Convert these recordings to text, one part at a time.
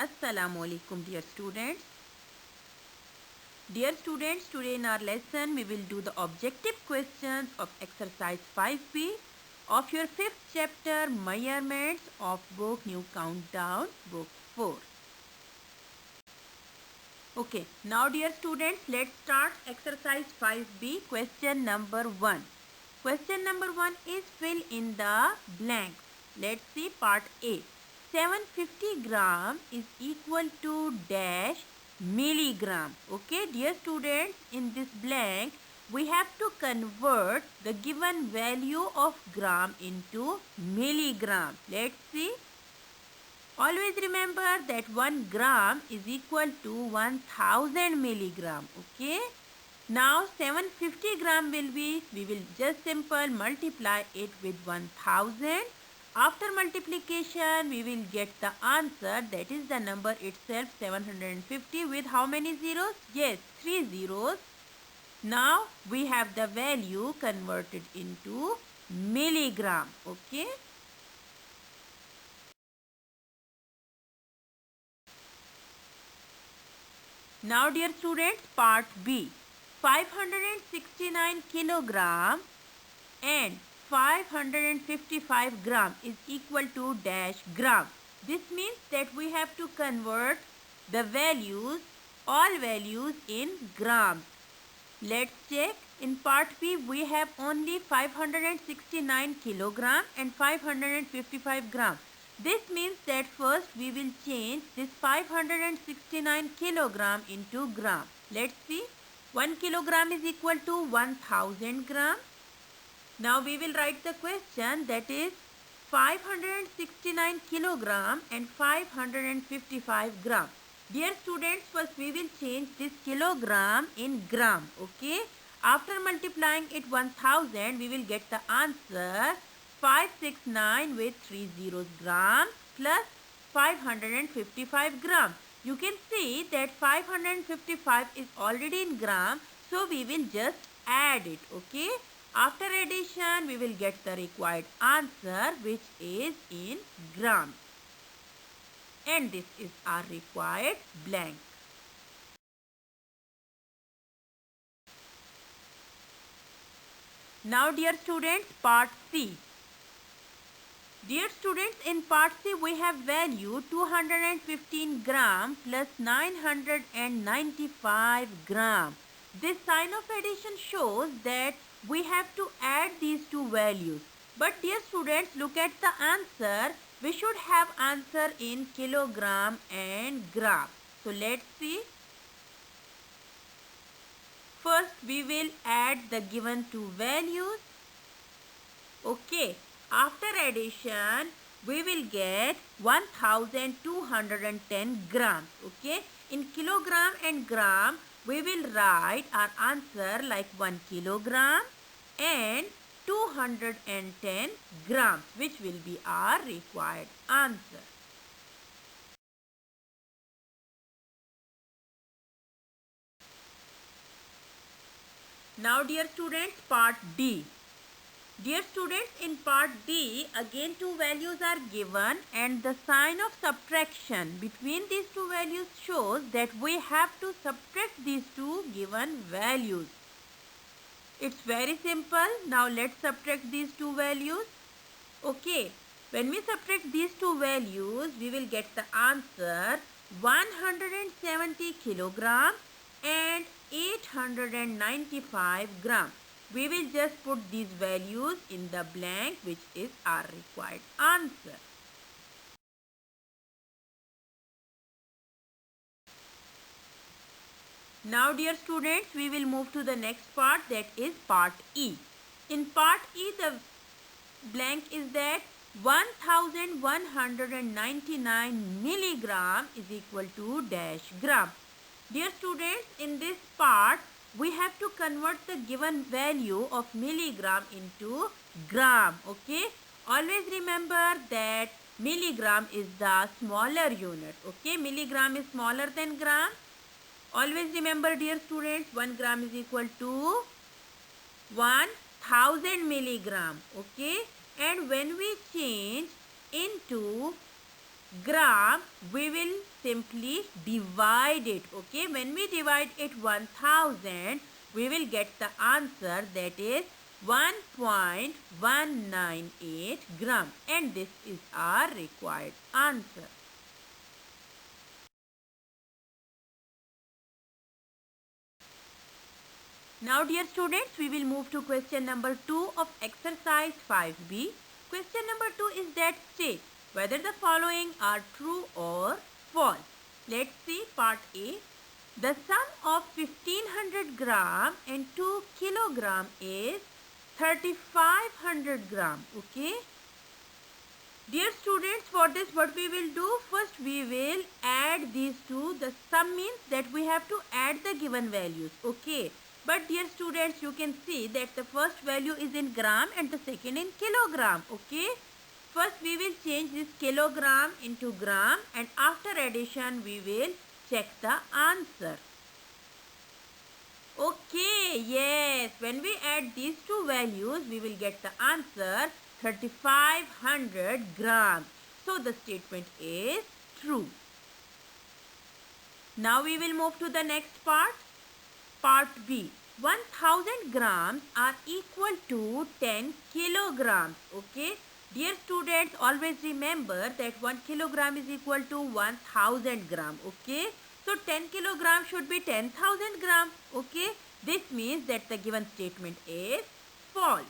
Assalamu alaikum dear students. Dear students, today in our lesson we will do the objective questions of exercise 5B of your 5th chapter measurements of book New Countdown book 4. Okay, now dear students, let's start exercise 5B question number 1. Question number 1 is fill in the blanks. Let's see part A. 750 gram is equal to dash milligram. Okay, dear students, in this blank, we have to convert the given value of gram into milligram. Let's see. Always remember that 1 gram is equal to 1000 milligram. Okay. Now 750 gram will be, we will just simple multiply it with 1000. After multiplication, we will get the answer, that is the number itself 750 with how many zeros? Yes, 3 zeros. Now we have the value converted into milligram. Okay. Now dear students, part B. 569 kilogram and 555 gram is equal to dash gram. This means that we have to convert the values, all values in grams. Let's check. In part B, we have only 569 kilogram and 555 gram. This means that first we will change this 569 kilogram into gram. Let's see. 1 kilogram is equal to 1000 gram. Now we will write the question, that is 569 kilogram and 555 gram. Dear students, first we will change this kilogram in gram. Okay. After multiplying it 1000, we will get the answer 569 with 3 zeros gram plus 555 gram. You can see that 555 is already in gram, so we will just add it. Okay. After addition, we will get the required answer, which is in grams. And this is our required blank. Now dear students, part C. Dear students, in part C we have value 215 gram plus 995 gram. This sign of addition shows that we have to add these two values. But dear students, look at the answer. We should have answer in kilogram and gram. So let's see. First we will add the given two values. Okay. After addition, we will get 1210 grams. Okay. In kilogram and gram, we will write our answer like 1 kilogram and 210 grams, which will be our required answer. Now dear students, part D. Dear students, in part D, again two values are given and the sign of subtraction between these two values shows that we have to subtract these two given values. It's very simple. Now let's subtract these two values. Okay, when we subtract these two values, we will get the answer 170 kilogram and 895 gram. We will just put these values in the blank, which is our required answer. Now dear students, we will move to the next part, that is part E. In part E, the blank is that 1199 milligram is equal to dash gram. Dear students, in this part, we have to convert the given value of milligram into gram. Okay. Always remember that milligram is the smaller unit. Okay. Milligram is smaller than gram. Always remember dear students, 1 gram is equal to 1000 milligram. Okay. And when we change into gram, we will simply divide it. Okay, when we divide it 1000, we will get the answer, that is 1.198 gram, and this is our required answer. Now dear students, we will move to question number 2 of exercise 5b. Question number 2 is that state whether the following are true or false. Let's see part A. The sum of 1500 gram and 2 kilogram is 3500 gram. Okay. Dear students, for this what we will do, first we will add these two. The sum means that we have to add the given values. Okay. But dear students, you can see that the first value is in gram and the second in kilogram. Okay. First we will change this kilogram into gram, and after addition we will check the answer. Okay, yes, when we add these two values, we will get the answer 3500 grams. So the statement is true. Now we will move to the next part. Part B. 1000 grams are equal to 10 kilograms. Okay. Dear students, always remember that 1 kilogram is equal to 1000 gram. Okay. So 10 kilogram should be 10,000 gram. Okay. This means that the given statement is false.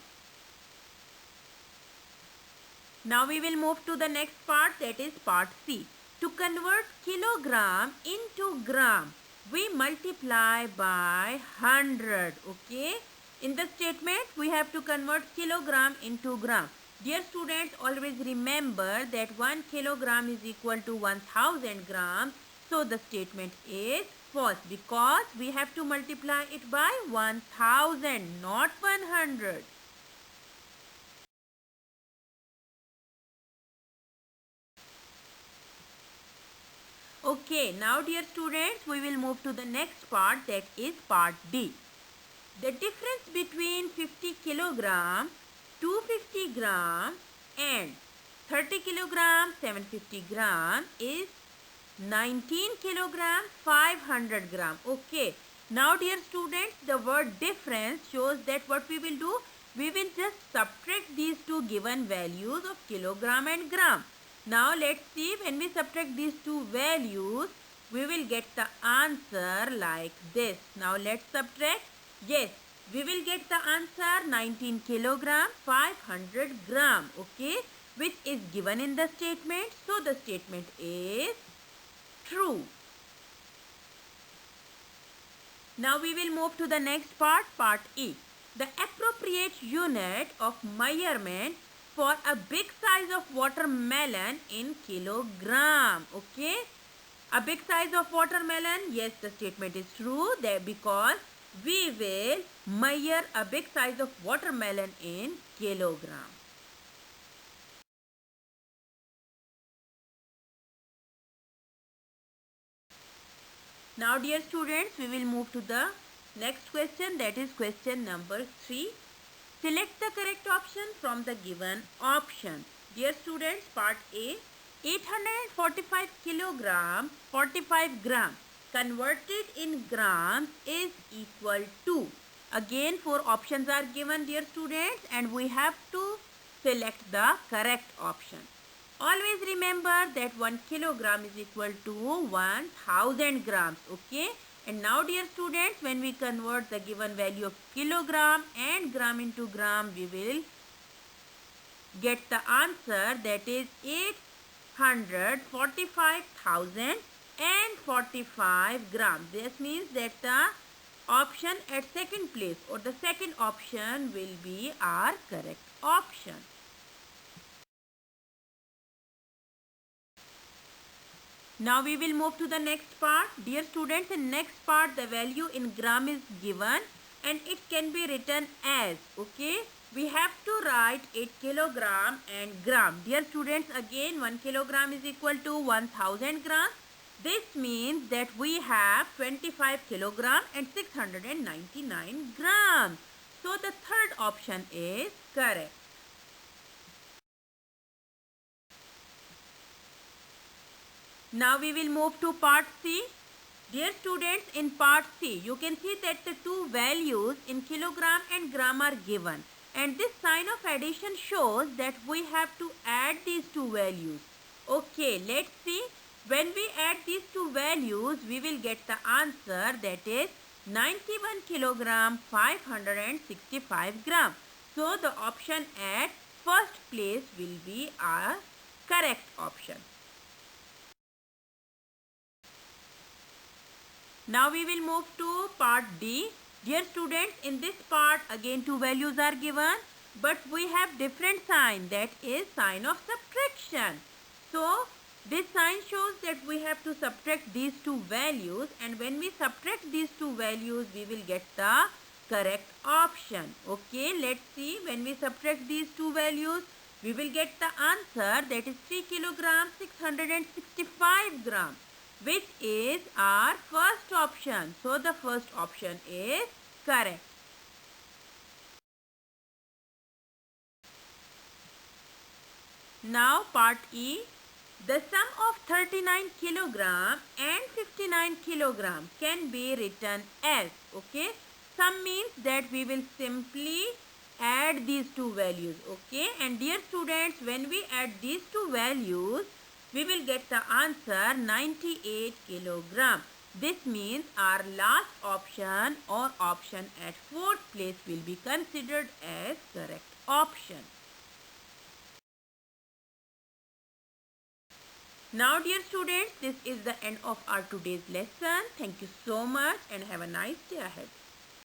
Now we will move to the next part, that is part C. To convert kilogram into gram, we multiply by 100. Okay. In the statement, we have to convert kilogram into gram. Dear students, always remember that 1 kilogram is equal to 1000 grams. So the statement is false because we have to multiply it by 1000, not 100. Okay, now dear students, we will move to the next part, that is part D. The difference between 50 kilogram, 250 gram and 30 kilogram, 750 gram is 19 kilogram, 500 gram. Okay, now dear students, the word difference shows that what we will do, we will just subtract these two given values of kilogram and gram. Now let's see, when we subtract these two values, we will get the answer like this. Now let's subtract. Yes, we will get the answer 19 kilogram 500 gram. Okay, which is given in the statement. So the statement is true. Now we will move to the next part, part E. The appropriate unit of measurement for a big size of watermelon in kilogram. Okay, a big size of watermelon, yes, the statement is true there because we will measure a big size of watermelon in kilogram. Now dear students, we will move to the next question, that is question number 3. Select the correct option from the given option. Dear students, part A, 845 kilogram 45 gram converted in grams is equal to. Again, 4 options are given, dear students, and we have to select the correct option. Always remember that 1 kilogram is equal to 1000 grams. Okay. And now dear students, when we convert the given value of kilogram and gram into gram, we will get the answer, that is 845,045 grams. This means that the option at second place or the second option will be our correct option. Now we will move to the next part. Dear students, in next part the value in gram is given and it can be written as, okay, we have to write 8 kilogram and gram. Dear students, again 1 kilogram is equal to 1000 grams. This means that we have 25 kilogram and 699 grams. So the third option is correct. Now we will move to part C. Dear students, in part C, you can see that the two values in kilogram and gram are given. And this sign of addition shows that we have to add these two values. Okay, let's see. When we add these two values, we will get the answer, that is 91 kilogram 565 gram. So the option at first place will be our correct option. Now we will move to part D. Dear students, in this part again two values are given, but we have different sign, that is sign of subtraction. So this sign shows that we have to subtract these two values, and when we subtract these two values we will get the correct option. Okay, let's see. When we subtract these two values we will get the answer, that is 3 kilogram 665 gram, which is our first option. So the first option is correct. Now part E. The sum of 39 kilogram and 59 kilogram can be written as, okay, sum means that we will simply add these two values, okay, and dear students, when we add these two values we will get the answer 98 kilogram. This means our last option or option at fourth place will be considered as correct option. Now dear students, this is the end of our today's lesson. Thank you so much and have a nice day ahead.